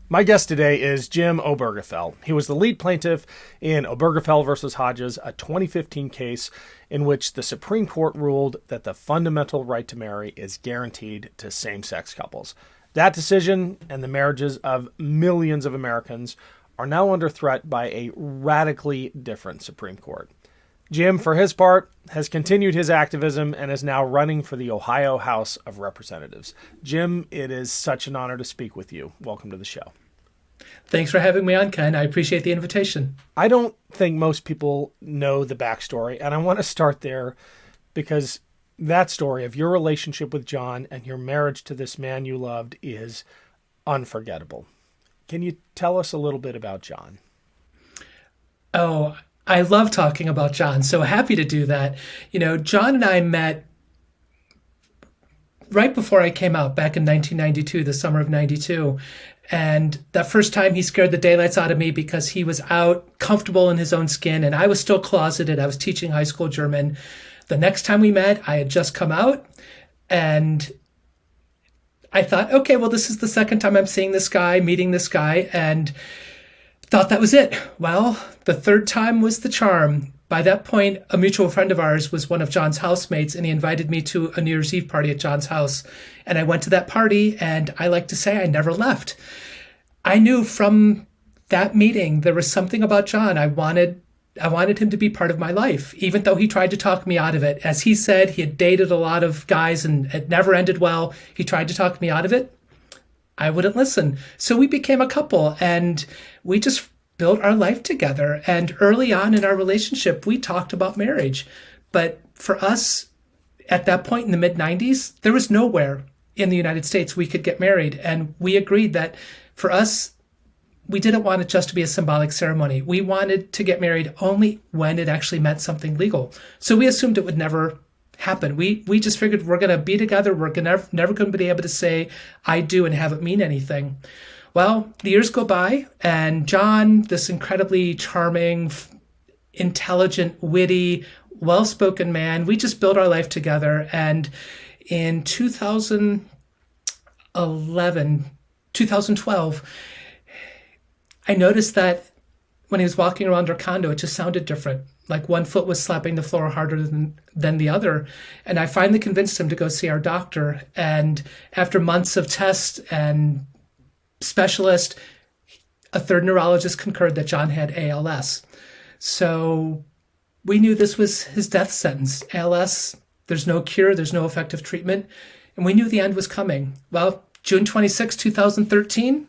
My guest today is Jim Obergefell. He was the lead plaintiff in Obergefell versus Hodges, a 2015 case in which the Supreme Court ruled that the fundamental right to marry is guaranteed to same-sex couples. That decision and the marriages of millions of Americans are now under threat by a radically different Supreme Court. Jim, for his part, has continued his activism and is now running for the Ohio House of Representatives. Jim, it is such an honor to speak with you. Welcome to the show. Thanks for having me on, Ken. I appreciate the invitation. I don't think most people know the backstory, and I want to start there because that story of your relationship with John and your marriage to this man you loved is unforgettable. Can you tell us a little bit about John? Oh, I love talking about John, so happy to do that. You know, John and I met right before I came out back in 1992, the summer of 92. And that first time he scared the daylights out of me because he was out comfortable in his own skin and I was still closeted. I was teaching high school German. The next time we met, I had just come out and I thought, okay, well, this is the second time I'm seeing this guy, meeting this guy, and thought that was it. Well, the third time was the charm. By that point, a mutual friend of ours was one of John's housemates, and he invited me to a New Year's Eve party at John's house. And I went to that party, and I like to say I never left. I knew from that meeting there was something about John. I wanted him to be part of my life, even though he tried to talk me out of it. As he said, he had dated a lot of guys, and it never ended well. He tried to talk me out of it. I wouldn't listen. So we became a couple, and we just built our life together. And early on in our relationship, we talked about marriage. But for us, at that point in the mid-90s, there was nowhere in the United States we could get married. And we agreed that for us, we didn't want it just to be a symbolic ceremony. We wanted to get married only when it actually meant something legal. So we assumed it would never happen. We just figured we're going to be together. We're never going to be able to say I do and have it mean anything. Well, the years go by, and John, this incredibly charming, intelligent, witty, well-spoken man, we just built our life together. And in 2012, I noticed that when he was walking around our condo, it just sounded different. Like one foot was slapping the floor harder than the other. And I finally convinced him to go see our doctor. And after months of tests and specialist, a third neurologist concurred that John had ALS. So we knew this was his death sentence. ALS, there's no cure, there's no effective treatment. And we knew the end was coming. Well, June 26, 2013,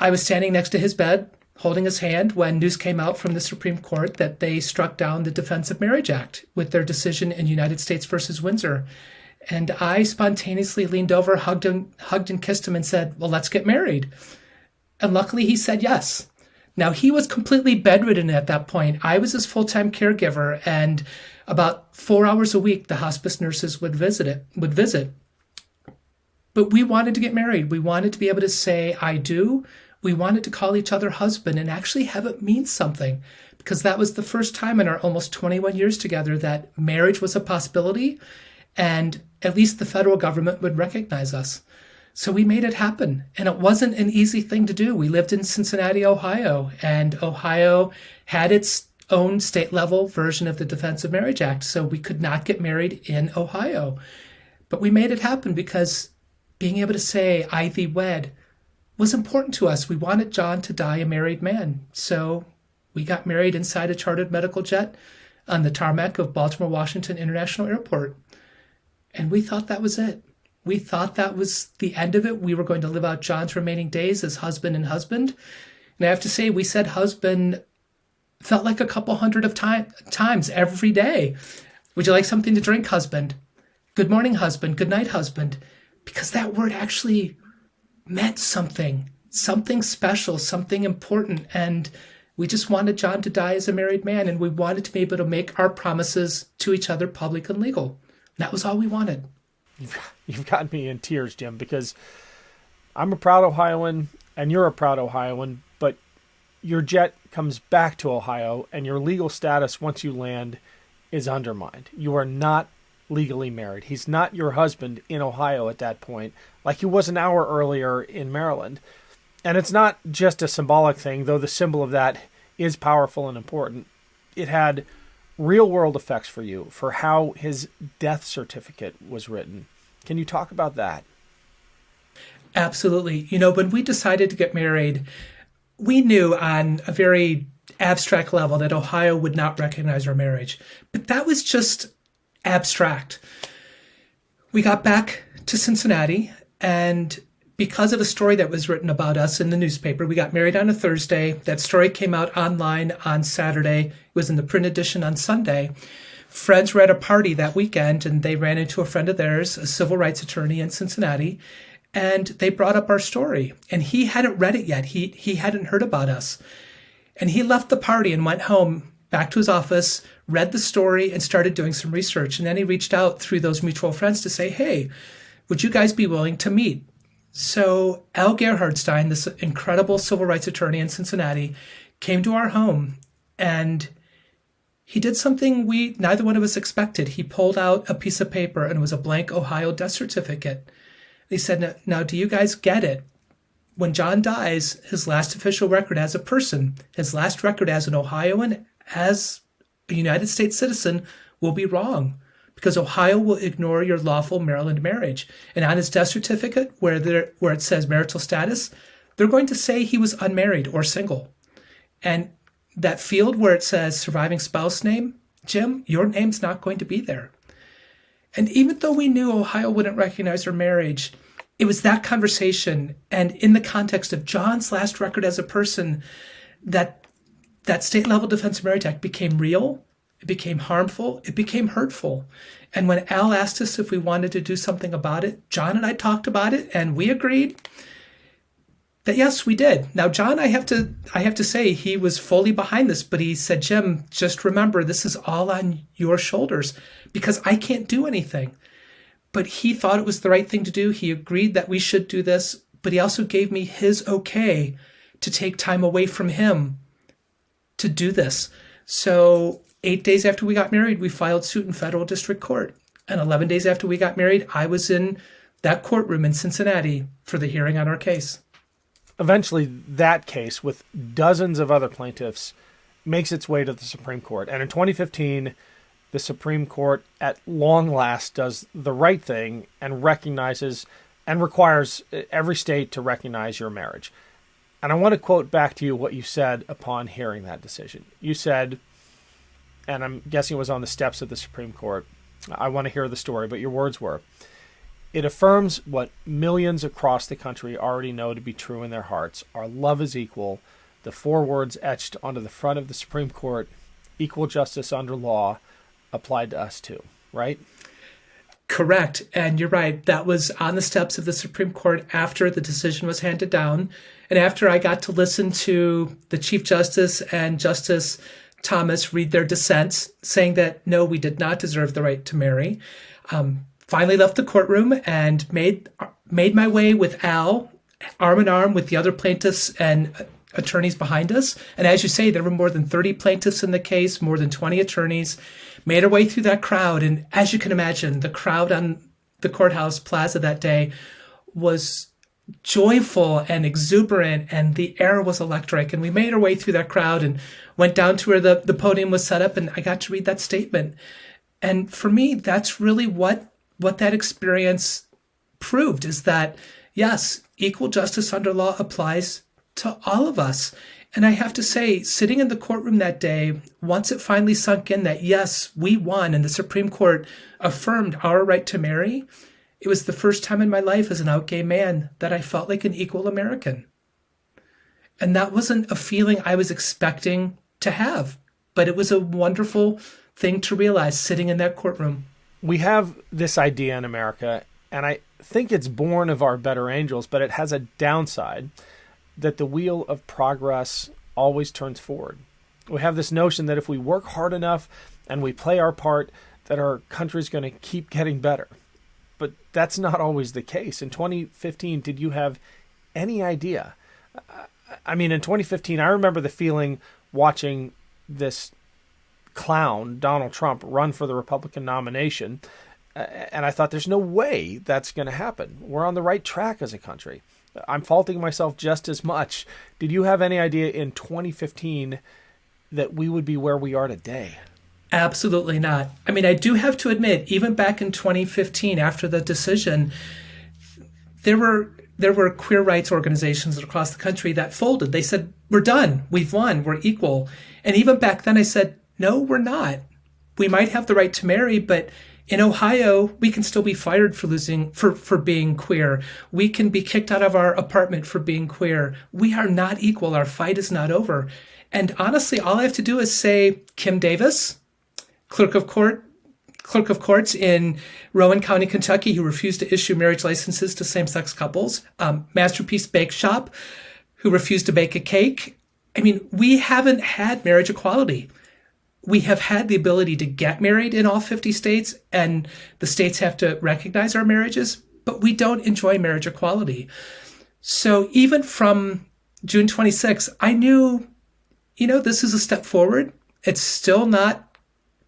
I was standing next to his bed, holding his hand when news came out from the Supreme Court that they struck down the Defense of Marriage Act with their decision in United States versus Windsor. And I spontaneously leaned over, hugged and kissed him and said, well, let's get married. And luckily he said yes. Now he was completely bedridden at that point. I was his full-time caregiver, and about 4 hours a week, the hospice nurses would visit. But we wanted to get married. We wanted to be able to say, I do. We wanted to call each other husband and actually have it mean something, because that was the first time in our almost 21 years together that marriage was a possibility and at least the federal government would recognize us. So we made it happen. And it wasn't an easy thing to do. We lived in Cincinnati, Ohio, and Ohio had its own state level version of the Defense of Marriage Act. So we could not get married in Ohio. But we made it happen because being able to say, I thee wed, was important to us. We wanted John to die a married man. So we got married inside a chartered medical jet on the tarmac of Baltimore Washington International Airport. And we thought that was it. We thought that was the end of it. We were going to live out John's remaining days as husband and husband. And I have to say, we said husband felt like a couple hundred of times every day. Would you like something to drink, husband? Good morning, husband. Good night, husband. Because that word actually meant something special, something important. And we just wanted John to die as a married man. And we wanted to be able to make our promises to each other public and legal. That was all we wanted. You've gotten me in tears, Jim, because I'm a proud Ohioan and you're a proud Ohioan, but your jet comes back to Ohio and your legal status once you land is undermined. You are not legally married. He's not your husband in Ohio at that point, like he was an hour earlier in Maryland. And it's not just a symbolic thing, though the symbol of that is powerful and important. It had real world effects for you, for how his death certificate was written. Can you talk about that? Absolutely. When we decided to get married, we knew on a very abstract level that Ohio would not recognize our marriage. But that was just abstract. We got back to Cincinnati, and because of a story that was written about us in the newspaper, we got married on a Thursday. That story came out online on Saturday. It was in the print edition on Sunday. Friends were at a party that weekend, and they ran into a friend of theirs, a civil rights attorney in Cincinnati, and they brought up our story. And he hadn't read it yet. He hadn't heard about us. And he left the party and went home, back to his office, read the story, and started doing some research. And then he reached out through those mutual friends to say, hey, would you guys be willing to meet? So Al Gerhardstein, this incredible civil rights attorney in Cincinnati, came to our home, and he did something neither one of us expected. He pulled out a piece of paper, and it was a blank Ohio death certificate. He said, now, do you guys get it? When John dies, his last official record as a person, his last record as an Ohioan, as a United States citizen, will be wrong, because Ohio will ignore your lawful Maryland marriage. And on his death certificate, where it says marital status, they're going to say he was unmarried or single. And that field where it says surviving spouse name, Jim, your name's not going to be there. And even though we knew Ohio wouldn't recognize our marriage, it was that conversation, and in the context of John's last record as a person, that state-level Defense of Marriage Act became real, it became harmful, it became hurtful. And when Al asked us if we wanted to do something about it, John and I talked about it, and we agreed that yes, we did. Now, John, I have to say, he was fully behind this, but he said, Jim, just remember, this is all on your shoulders, because I can't do anything. But he thought it was the right thing to do. He agreed that we should do this, but he also gave me his okay to take time away from him to do this. So 8 days after we got married, we filed suit in federal district court. And 11 days after we got married, I was in that courtroom in Cincinnati for the hearing on our case. Eventually, that case, with dozens of other plaintiffs, makes its way to the Supreme Court. And in 2015, the Supreme Court, at long last, does the right thing and recognizes and requires every state to recognize your marriage. And I want to quote back to you what you said upon hearing that decision. You said, and I'm guessing it was on the steps of the Supreme Court, I want to hear the story, but your words were, "It affirms what millions across the country already know to be true in their hearts. Our love is equal. The 4 words etched onto the front of the Supreme Court, equal justice under law, applied to us too," right? Correct. And you're right. That was on the steps of the Supreme Court after the decision was handed down. And after I got to listen to the Chief Justice and Justice Tomas read their dissents, saying that, no, we did not deserve the right to marry. Finally left the courtroom and made my way with Al, arm in arm with the other plaintiffs and attorneys behind us. And as you say, there were more than 30 plaintiffs in the case, more than 20 attorneys, made our way through that crowd. And as you can imagine, the crowd on the courthouse plaza that day was joyful and exuberant, and the air was electric. And we made our way through that crowd and went down to where the podium was set up, and I got to read that statement. And for me, that's really what that experience proved, is that, yes, equal justice under law applies to all of us. And I have to say, sitting in the courtroom that day, once it finally sunk in that, yes, we won and the Supreme Court affirmed our right to marry, it was the first time in my life as an out gay man that I felt like an equal American. And that wasn't a feeling I was expecting to have, but it was a wonderful thing to realize sitting in that courtroom. We have this idea in America, and I think it's born of our better angels, but it has a downside, that the wheel of progress always turns forward. We have this notion that if we work hard enough and we play our part, that our country's going to keep getting better. But that's not always the case. In 2015, did you have any idea? I mean, in 2015, I remember the feeling watching this clown, Donald Trump, run for the Republican nomination. And I thought, there's no way that's going to happen. We're on the right track as a country. I'm faulting myself just as much. Did you have any idea in 2015 that we would be where we are today? Absolutely not. I mean, I do have to admit, even back in 2015, after the decision, there were queer rights organizations across the country that folded. They said, we're done. We've won. We're equal. And even back then I said, no, we're not. We might have the right to marry, but in Ohio, we can still be fired for being queer. We can be kicked out of our apartment for being queer. We are not equal. Our fight is not over. And honestly, all I have to do is say, Kim Davis, clerk of courts in Rowan County, Kentucky, who refused to issue marriage licenses to same-sex couples. Masterpiece Bake Shop, who refused to bake a cake. I mean, we haven't had marriage equality. We have had the ability to get married in all 50 states, and the states have to recognize our marriages, but we don't enjoy marriage equality. So even from June 26, I knew, this is a step forward. It's still not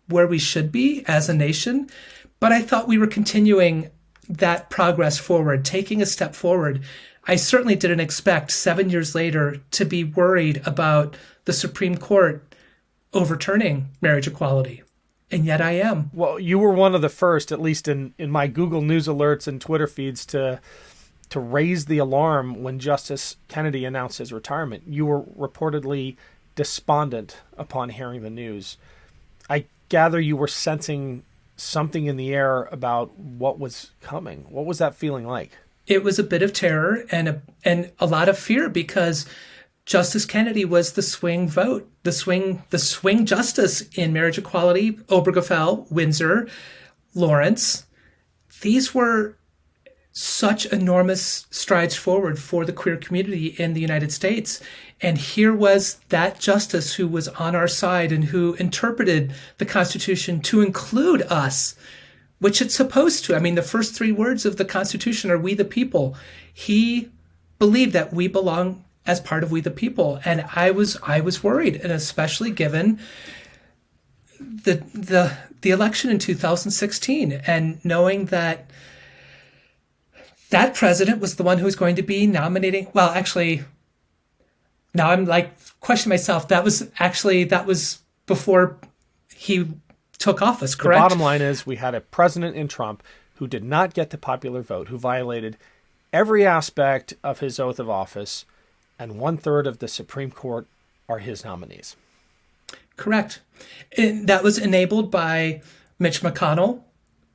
where we should be as a nation, but I thought we were continuing that progress forward, taking a step forward. I certainly didn't expect 7 years later to be worried about the Supreme Court overturning marriage equality. And yet I am. Well, you were one of the first, at least in my Google News alerts and Twitter feeds, to raise the alarm when Justice Kennedy announced his retirement. You were reportedly despondent upon hearing the news. I gather you were sensing something in the air about what was coming. What was that feeling like? It was a bit of terror and a lot of fear, because Justice Kennedy was the swing vote, the swing justice in marriage equality. Obergefell, Windsor, Lawrence. These were such enormous strides forward for the queer community in the United States. And here was that justice who was on our side and who interpreted the Constitution to include us, which it's supposed to. I mean, the first three words of the Constitution are "we the people." He believed that we belong as part of "we the people." And I was worried, and especially given the election in 2016, and knowing that president was the one who was going to be nominating. Well, actually, now I'm questioning myself. That was before he took office, correct? The bottom line is we had a president in Trump who did not get the popular vote, who violated every aspect of his oath of office, and 1/3 of the Supreme Court are his nominees. Correct. And that was enabled by Mitch McConnell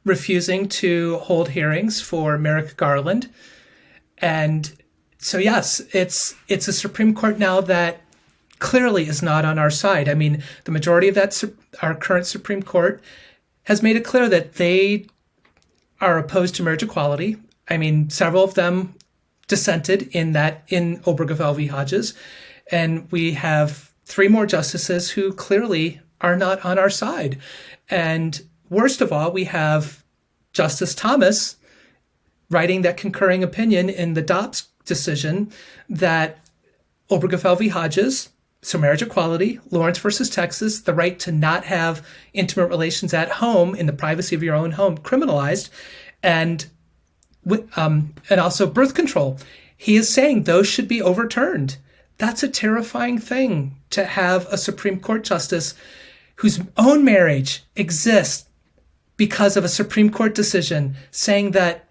refusing to hold hearings for Merrick Garland. And so, yes, it's a Supreme Court now that clearly is not on our side. I mean, the majority of our current Supreme Court has made it clear that they are opposed to marriage equality. I mean, several of them dissented in Obergefell v. Hodges. And we have 3 more justices who clearly are not on our side. And worst of all, we have Justice Tomas writing that concurring opinion in the Dobbs decision that Obergefell v. Hodges, so marriage equality, Lawrence versus Texas, the right to not have intimate relations at home in the privacy of your own home criminalized, and also birth control. He is saying those should be overturned. That's a terrifying thing, to have a Supreme Court justice whose own marriage exists because of a Supreme Court decision saying that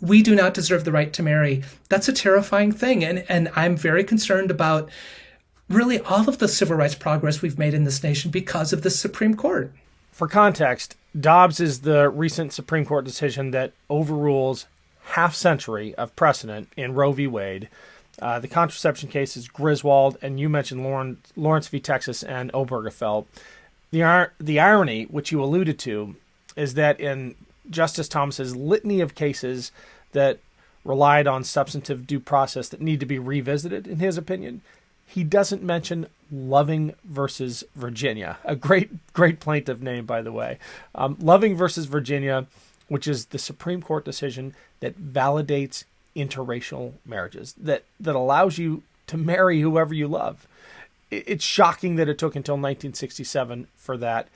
we do not deserve the right to marry. That's a terrifying thing. And I'm very concerned about really all of the civil rights progress we've made in this nation because of the Supreme Court. For context, Dobbs is the recent Supreme Court decision that overrules half-century of precedent in Roe v. Wade. The contraception case is Griswold, and you mentioned Lawrence v. Texas and Obergefell. The irony, which you alluded to, is that in Justice Thomas's litany of cases that relied on substantive due process that need to be revisited, in his opinion, he doesn't mention Loving versus Virginia, a great plaintiff name, by the way. Loving versus Virginia, which is the Supreme Court decision that validates interracial marriages, that allows you to marry whoever you love. It's shocking that it took until 1967 for that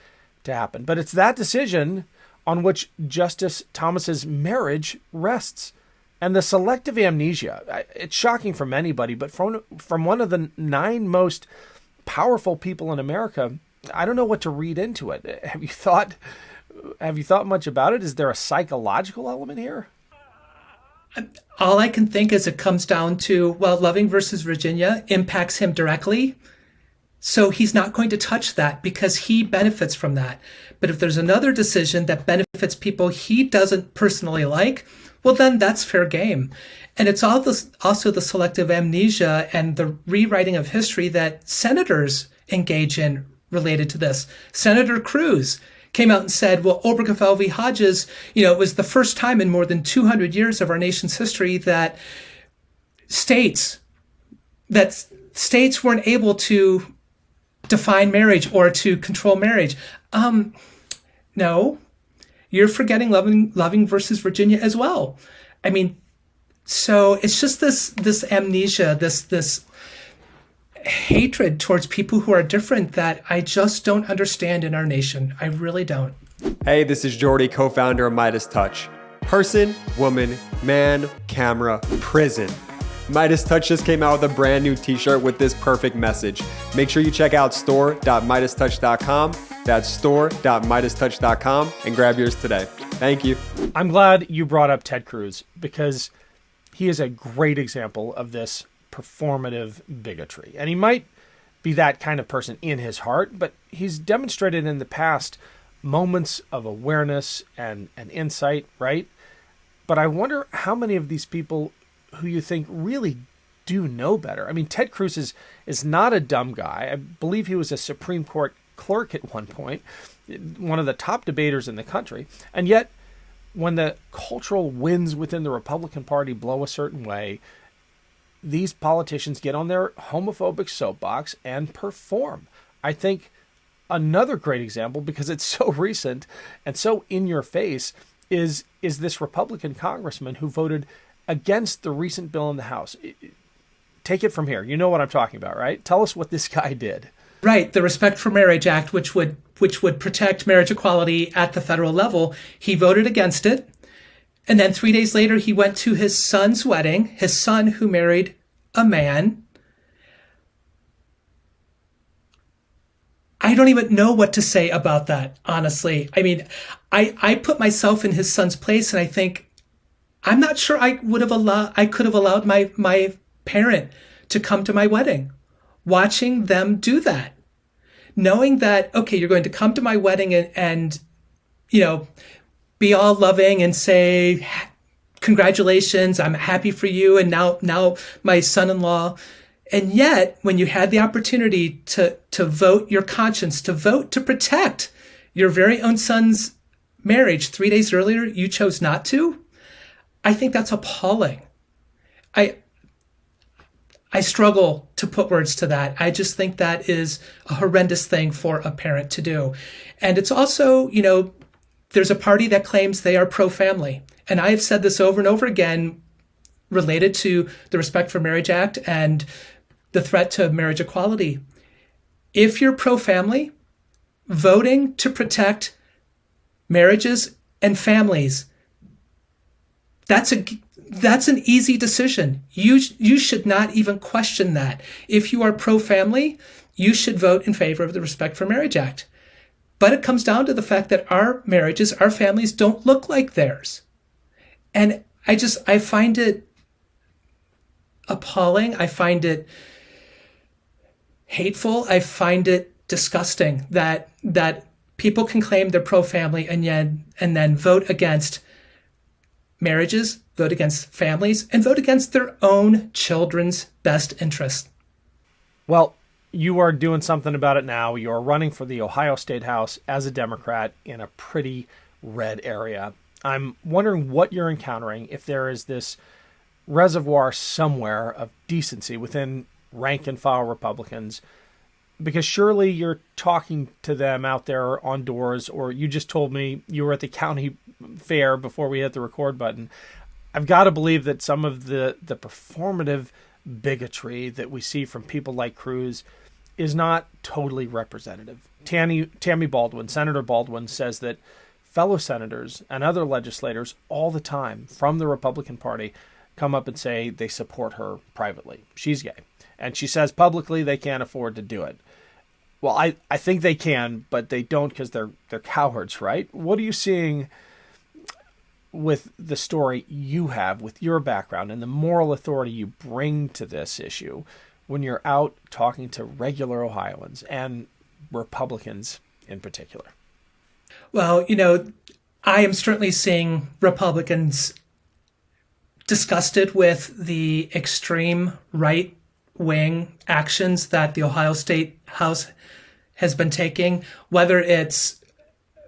to happen. But it's that decision on which Justice Thomas's marriage rests. And the selective amnesia, it's shocking from anybody, but from one of the 9 most powerful people in America, I don't know what to read into it. Have you thought much about it? Is there a psychological element here? All I can think is it comes down to, well, Loving versus Virginia impacts him directly. So he's not going to touch that because he benefits from that. But if there's another decision that benefits people he doesn't personally like, well, then that's fair game. And it's also the selective amnesia and the rewriting of history that senators engage in related to this. Senator Cruz came out and said, well, Obergefell v. Hodges, it was the first time in more than 200 years of our nation's history that states weren't able to define marriage or to control marriage. No, you're forgetting Loving versus Virginia as well. I mean, so it's just this amnesia, this hatred towards people who are different that I just don't understand in our nation. I really don't. Hey, this is Jordy, co-founder of MeidasTouch. Person, woman, man, camera, prison. MeidasTouch just came out with a brand new t-shirt with this perfect message. Make sure you check out store.MeidasTouch.com. That's store.MeidasTouch.com and grab yours today. Thank you. I'm glad you brought up Ted Cruz because he is a great example of this performative bigotry. And he might be that kind of person in his heart, but he's demonstrated in the past moments of awareness and insight, right? But I wonder how many of these people who you think really do know better. I mean, Ted Cruz is not a dumb guy. I believe he was a Supreme Court clerk at one point, one of the top debaters in the country. And yet, when the cultural winds within the Republican Party blow a certain way, these politicians get on their homophobic soapbox and perform. I think another great example, because it's so recent and so in your face, is this Republican congressman who voted against the recent bill in the House. Take it from here. You know what I'm talking about, right? Tell us what this guy did. Right. The Respect for Marriage Act, which would protect marriage equality at the federal level. He voted against it. And then 3 days later, he went to his son's wedding, his son who married a man. I don't even know what to say about that, honestly. I mean, I put myself in his son's place and I think, I'm not sure I could have allowed my parent to come to my wedding. Watching them do that. Knowing that, okay, you're going to come to my wedding and be all loving and say, congratulations, I'm happy for you, and now my son-in-law. And yet, when you had the opportunity to vote your conscience, to vote to protect your very own son's marriage 3 days earlier, you chose not to. I think that's appalling. I struggle to put words to that. I just think that is a horrendous thing for a parent to do. And it's also, there's a party that claims they are pro-family. And I have said this over and over again related to the Respect for Marriage Act and the threat to marriage equality. If you're pro-family, voting to protect marriages and families, that's an easy decision. You should not even question that. If you are pro-family, you should vote in favor of the Respect for Marriage Act. But it comes down to the fact that our marriages, our families don't look like theirs. And I find it appalling. I find it hateful. I find it disgusting that people can claim they're pro-family and then vote against marriages, vote against families, and vote against their own children's best interest. Well, you are doing something about it now. You're running for the Ohio State House as a Democrat in a pretty red area. I'm wondering what you're encountering, if there is this reservoir somewhere of decency within rank and file Republicans, because surely you're talking to them out there on doors, or you just told me you were at the county fair before we hit the record button. I've got to believe that some of the performative bigotry that we see from people like Cruz is not totally representative. Tammy Baldwin, Senator Baldwin, says that fellow senators and other legislators all the time from the Republican Party come up and say they support her privately. She's gay. And she says publicly they can't afford to do it. Well, I think they can, but they don't because they're cowards, right? What are you seeing with the story you have, with your background and the moral authority you bring to this issue when you're out talking to regular Ohioans and Republicans in particular? Well, I am certainly seeing Republicans disgusted with the extreme right-wing actions that the Ohio State House has been taking, whether it's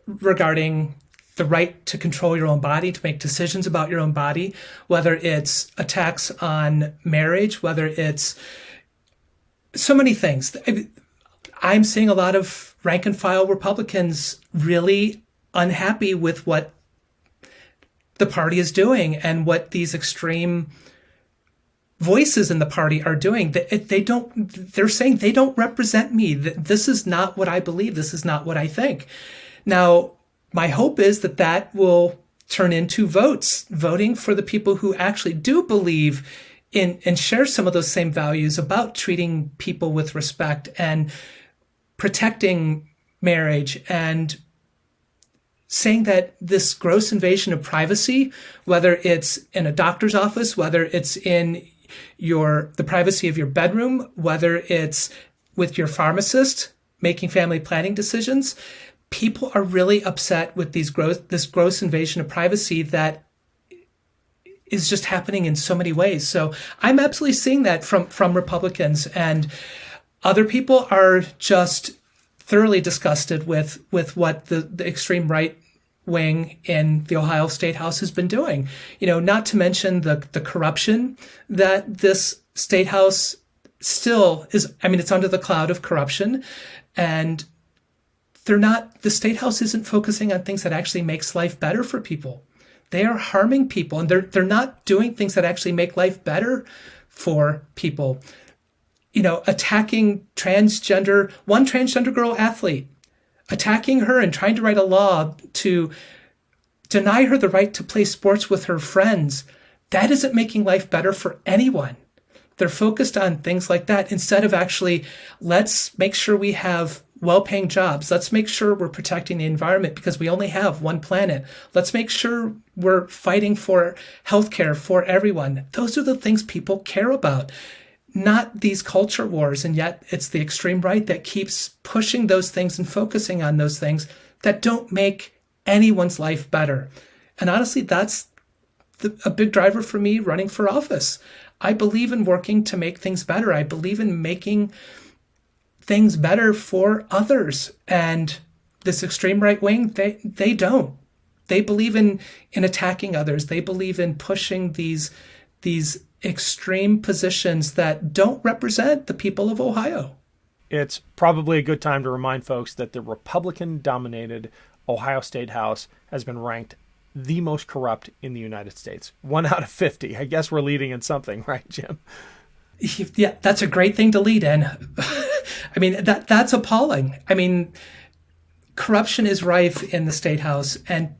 regarding the right to control your own body, to make decisions about your own body, whether it's attacks on marriage, whether it's so many things. I'm seeing a lot of rank and file Republicans really unhappy with what the party is doing and what these extreme voices in the party are doing. They're saying they don't represent me. This is not what I believe. This is not what I think. Now, my hope is that will turn into voting for the people who actually do believe in and share some of those same values about treating people with respect and protecting marriage and saying that this gross invasion of privacy, whether it's in a doctor's office, whether it's in the privacy of your bedroom, whether it's with your pharmacist making family planning decisions, people are really upset with this gross invasion of privacy that is just happening in so many ways. So I'm absolutely seeing that from Republicans, and other people are just thoroughly disgusted with what the extreme right wing in the Ohio State House has been doing. Not to mention the corruption that this State House still is. I mean, it's under the cloud of corruption, and the State House isn't focusing on things that actually makes life better for people. They are harming people, and they're not doing things that actually make life better for people. Attacking one transgender girl athlete, attacking her and trying to write a law to deny her the right to play sports with her friends. That isn't making life better for anyone. They're focused on things like that instead of actually, let's make sure we have well-paying jobs. Let's make sure we're protecting the environment because we only have one planet. Let's make sure we're fighting for healthcare for everyone. Those are the things people care about, not these culture wars. And yet it's the extreme right that keeps pushing those things and focusing on those things that don't make anyone's life better. And honestly, that's a big driver for me running for office. I believe in working to make things better. I believe in making things better for others. And this extreme right wing, they don't. They believe in attacking others. They believe in pushing these extreme positions that don't represent the people of Ohio. It's probably a good time to remind folks that the Republican-dominated Ohio State House has been ranked the most corrupt in the United States. 1 out of 50. I guess we're leading in something, right, Jim? Yeah, that's a great thing to lead in. I mean, that's appalling. I mean, corruption is rife in the State House, and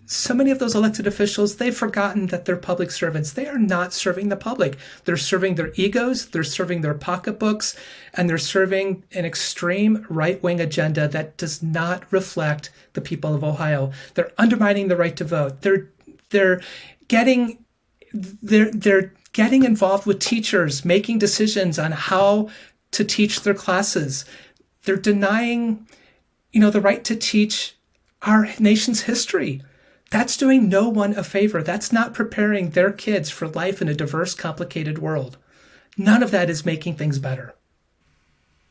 so many of those elected officials, they've forgotten that they're public servants. They are not serving the public. They're serving their egos, they're serving their pocketbooks, and they're serving an extreme right-wing agenda that does not reflect the people of Ohio. They're undermining the right to vote. They're getting involved with teachers, making decisions on how to teach their classes. They're denying, the right to teach our nation's history. That's doing no one a favor. That's not preparing their kids for life in a diverse, complicated world. None of that is making things better.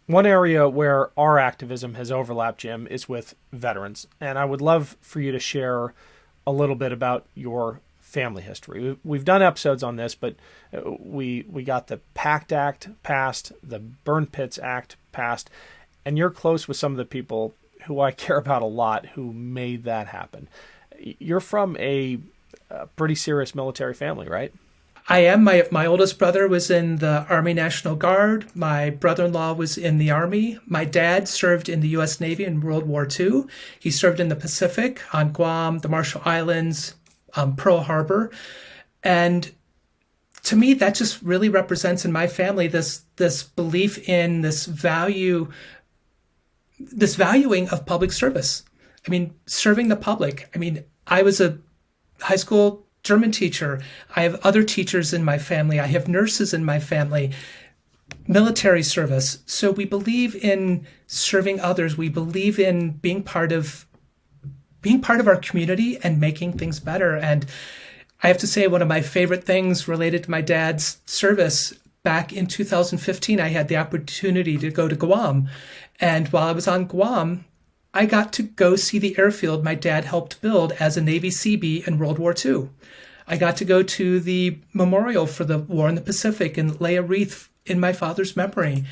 One area where our activism has overlapped, Jim, is with veterans. And I would love for you to share a little bit about your family history. We've done episodes on this, but we got the PACT Act passed, the Burn Pits Act passed, and you're close with some of the people who I care about a lot who made that happen. You're from a pretty serious military family, right? I am. My oldest brother was in the Army National Guard. My brother-in-law was in the Army. My dad served in the U.S. Navy in World War II. He served in the Pacific on Guam, the Marshall Islands, Pearl Harbor. And to me, that just really represents in my family this belief in this valuing of public service. I mean, serving the public. I mean, I was a high school German teacher. I have other teachers in my family. I have nurses in my family, military service. So we believe in serving others. We believe in being part of our community and making things better. And I have to say, one of my favorite things related to my dad's service, back in 2015, I had the opportunity to go to Guam. And while I was on Guam, I got to go see the airfield my dad helped build as a Navy Seabee in World War II. I got to go to the memorial for the war in the Pacific and lay a wreath in my father's memory.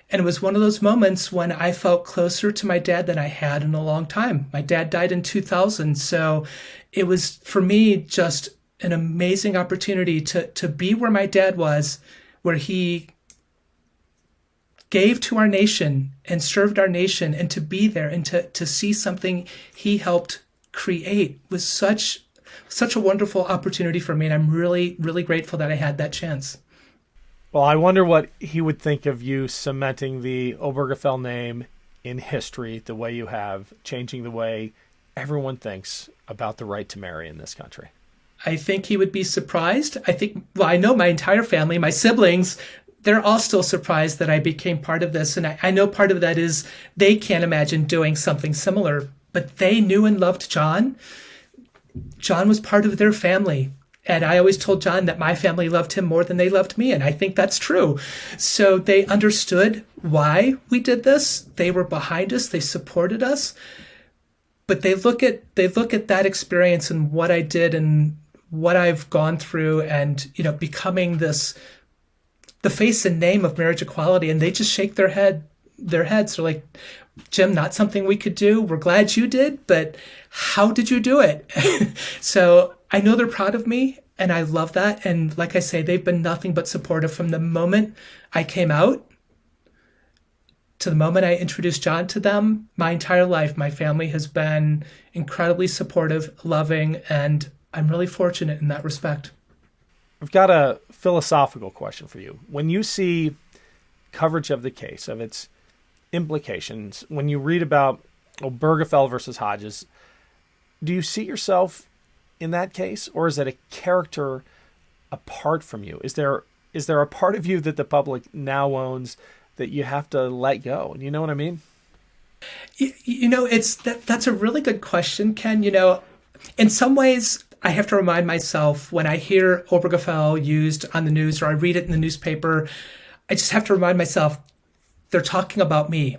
And it was one of those moments when I felt closer to my dad than I had in a long time. My dad died in 2000, so it was, for me, just an amazing opportunity to be where my dad was, where he gave to our nation and served our nation, and to be there and to see something he helped create was such a wonderful opportunity for me. And I'm really, really grateful that I had that chance. Well, I wonder what he would think of you cementing the Obergefell name in history the way you have, changing the way everyone thinks about the right to marry in this country. I think he would be surprised. I know my entire family, my siblings, they're all still surprised that I became part of this. And I know part of that is they can't imagine doing something similar, but they knew and loved John. John was part of their family. And I always told John that my family loved him more than they loved me. And I think that's true. So they understood why we did this. They were behind us. They supported us. But they look at that experience and what I did and what I've gone through, and, becoming the face and name of marriage equality. And they just shake their heads. They're like, Jim, not something we could do. We're glad you did, but how did you do it? So I know they're proud of me, and I love that. And like I say, they've been nothing but supportive from the moment I came out to the moment I introduced John to them. My entire life, my family has been incredibly supportive, loving, and I'm really fortunate in that respect. I've got a philosophical question for you. When you see coverage of the case, of its implications, when you read about Obergefell versus Hodges, do you see yourself in that case, or is it a character apart from you? Is there a part of you that the public now owns that you have to let go? You know what I mean? That's a really good question, Ken. In some ways, I have to remind myself when I hear Obergefell used on the news or I read it in the newspaper, I just have to remind myself they're talking about me.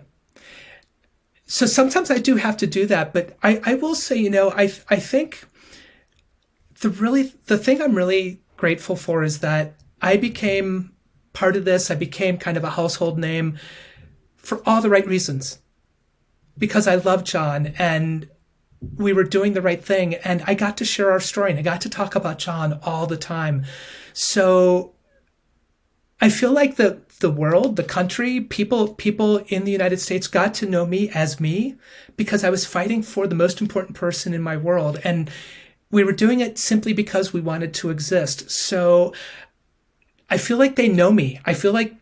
So sometimes I do have to do that, but I will say, I think the thing I'm really grateful for is that I became part of this. I became kind of a household name for all the right reasons, because I love John and we were doing the right thing, and I got to share our story and I got to talk about John all the time. So I feel like the world, the country, people in the United States got to know me as me because I was fighting for the most important person in my world. And we were doing it simply because we wanted to exist. So I feel like they know me. I feel like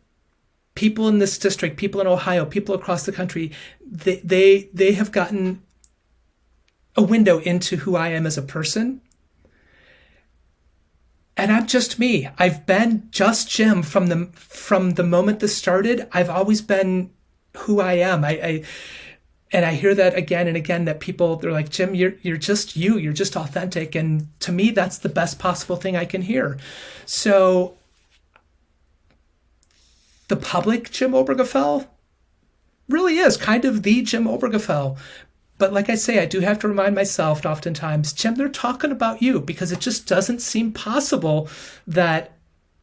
people in this district, people in Ohio, people across the country, they have gotten a window into who I am as a person. And I'm just me. I've been just Jim from the moment this started. I've always been who I am. And I hear that again and again, that people, they're like, Jim, you're just you. You're just authentic. And to me, that's the best possible thing I can hear. So the public Jim Obergefell really is kind of the Jim Obergefell. But like I say, I do have to remind myself oftentimes, Jim, they're talking about you, because it just doesn't seem possible that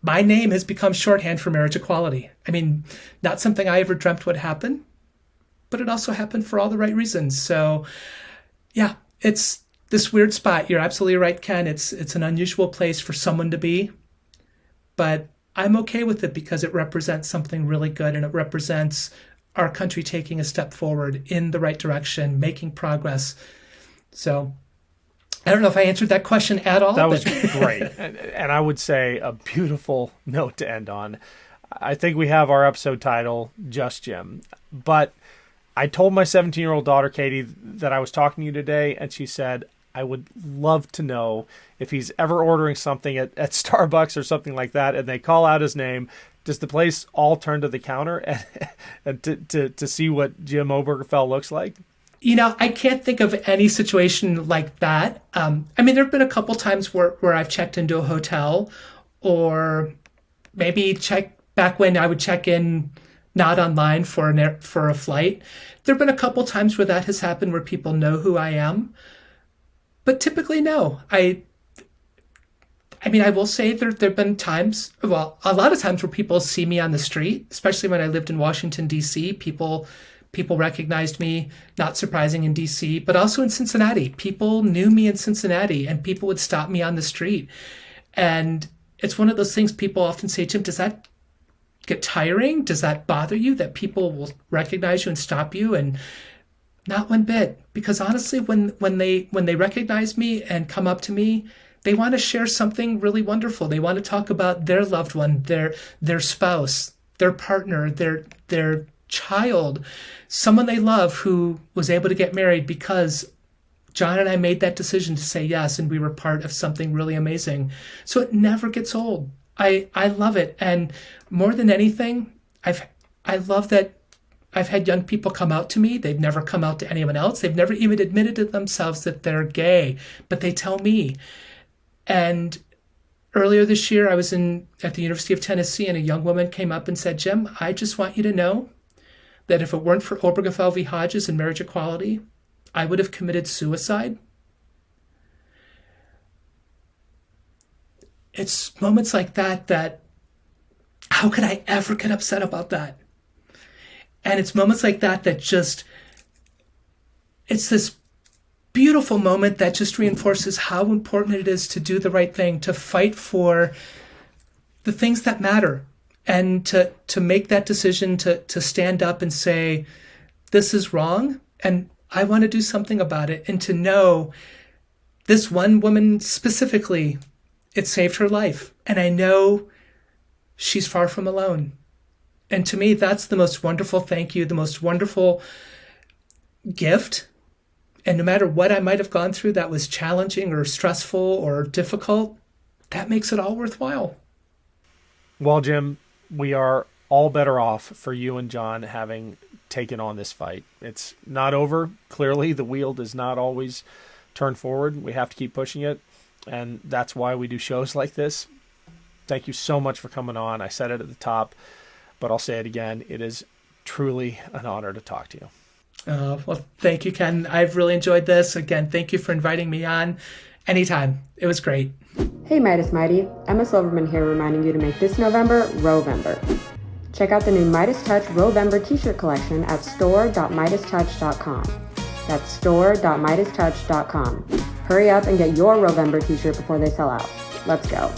my name has become shorthand for marriage equality. I mean, not something I ever dreamt would happen, but it also happened for all the right reasons. So yeah, it's this weird spot. You're absolutely right, Ken. It's an unusual place for someone to be, but I'm okay with it because it represents something really good, and it represents our country taking a step forward in the right direction, making progress. So I don't know if I answered that question at all. That was great. And I would say a beautiful note to end on. I think we have our episode title, Just Jim. But I told my 17-year-old daughter, Katie, that I was talking to you today, and she said, I would love to know if he's ever ordering something at Starbucks or something like that, and they call out his name, does the place all turn to the counter and to see what Jim Obergefell looks like? I can't think of any situation like that. There have been a couple times where I've checked into a hotel, or maybe back when I would check in not online for a flight. There have been a couple times where that has happened, where people know who I am, but typically no. I will say there have been times, a lot of times, where people see me on the street, especially when I lived in Washington, D.C. People recognized me, not surprising, in D.C., but also in Cincinnati. People knew me in Cincinnati, and people would stop me on the street. And it's one of those things people often say, Jim, does that get tiring? Does that bother you that people will recognize you and stop you? And not one bit, because honestly, when they recognize me and come up to me, they want to share something really wonderful. They want to talk about their loved one, their spouse, their partner, their child, someone they love who was able to get married because John and I made that decision to say yes, and we were part of something really amazing. So it never gets old. I love it. And more than anything, I love that I've had young people come out to me. They've never come out to anyone else. They've never even admitted to themselves that they're gay, but they tell me. And earlier this year, I was at the University of Tennessee, and a young woman came up and said, Jim, I just want you to know that if it weren't for Obergefell v. Hodges and marriage equality, I would have committed suicide. It's moments like that how could I ever get upset about that? And it's moments like that just, it's this beautiful moment that just reinforces how important it is to do the right thing, to fight for the things that matter, and to make that decision to stand up and say, this is wrong, and I want to do something about it. And to know this one woman specifically, it saved her life. And I know she's far from alone. And to me, that's the most wonderful thank you, the most wonderful gift. And no matter what I might have gone through that was challenging or stressful or difficult, that makes it all worthwhile. Well, Jim, we are all better off for you and John having taken on this fight. It's not over. Clearly, the wheel does not always turn forward. We have to keep pushing it. And that's why we do shows like this. Thank you so much for coming on. I said it at the top, but I'll say it again. It is truly an honor to talk to you. Well, thank you, Ken. I've really enjoyed this. Again, thank you for inviting me on. Anytime. It was great. Hey, Midas Mighty. Emma Silverman here, reminding you to make this November Rovember. Check out the new MeidasTouch Rovember t-shirt collection at store.MeidasTouch.com. That's store.MeidasTouch.com. Hurry up and get your Rovember t-shirt before they sell out. Let's go.